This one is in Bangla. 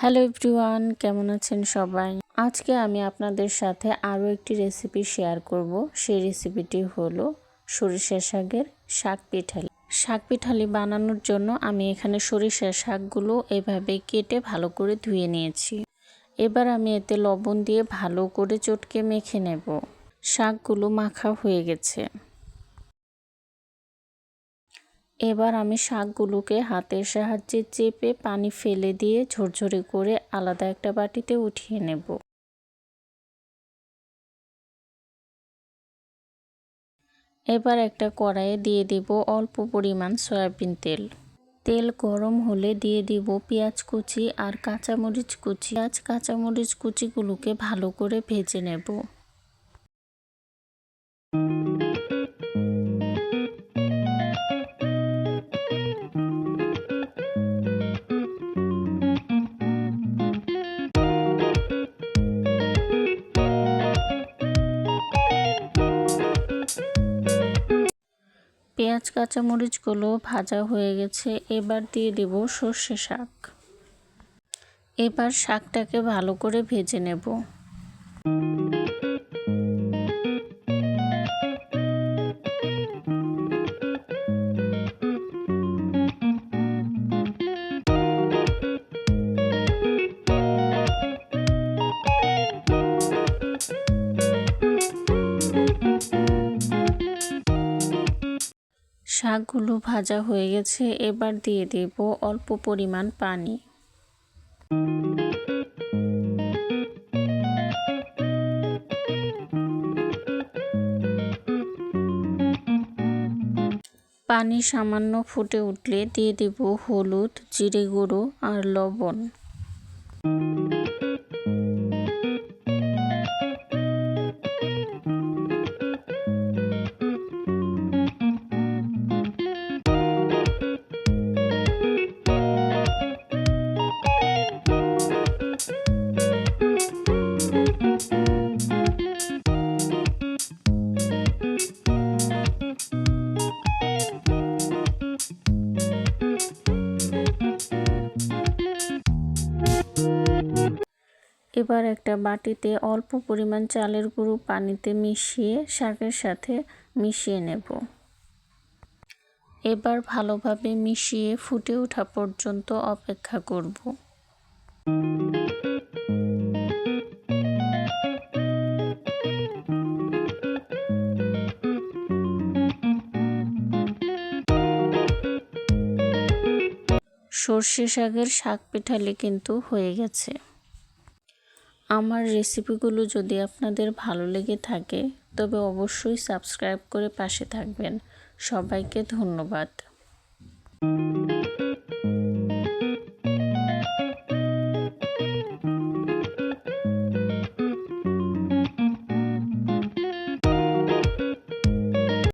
হ্যালো এভরিওয়ান, কেমন আছেন সবাই? আজকে আমি আপনাদের সাথে আরও একটি রেসিপি শেয়ার করব। সেই রেসিপিটি হলো সরিষা শাকের শাক পিঠালি। শাক পিঠালি বানানোর জন্য আমি এখানে সরিষার শাকগুলো এভাবে কেটে ভালো করে ধুয়ে নিয়েছি। এবার আমি এতে লবণ দিয়ে ভালো করে চটকে মেখে নেব। শাকগুলো মাখা হয়ে গেছে। এবার আমি শাকগুলোকে হাতের সাহায্যে চেপে পানি ফেলে দিয়ে ঝরঝরে করে আলাদা একটা বাটিতে উঠিয়ে নেব। এবার একটা কড়াইয়ে দিয়ে দিব অল্প পরিমাণ সয়াবিন তেল। তেল গরম হলে দিয়ে দিব পেঁয়াজ কুচি আর কাঁচামরিচ কুচি। কাঁচামরিচ কুচিগুলোকে ভালো করে ভেজে নেব। পেঁয়াজ কাঁচামরিচগুলো ভাজা হয়ে গেছে। এবার দিয়ে দেব সর্ষে শাক। এবার শাকটাকে ভালো করে ভেজে নেব। শাকগুলো ভাজা হয়ে গেছে। এবার দিয়ে দেব অল্প পরিমাণ পানি। পানি সামান্য ফুটে উঠলে দিয়ে দেব হলুদ, জিরে গুঁড়ো আর লবণ। এবার একটা বাটিতে অল্প পরিমাণ চালের গুঁড়ো পানিতে মিশিয়ে শাকের সাথে মিশিয়ে নেব। এবার ভালোভাবে মিশিয়ে ফুটে ওঠা পর্যন্ত অপেক্ষা করব। সর্ষে শাকের শাক পিঠালি কিন্তু হয়ে গেছে। আমার রেসিপিগুলো যদি আপনাদের ভালো লেগে থাকে তবে অবশ্যই সাবস্ক্রাইব করে পাশে থাকবেন। সবাইকে ধন্যবাদ।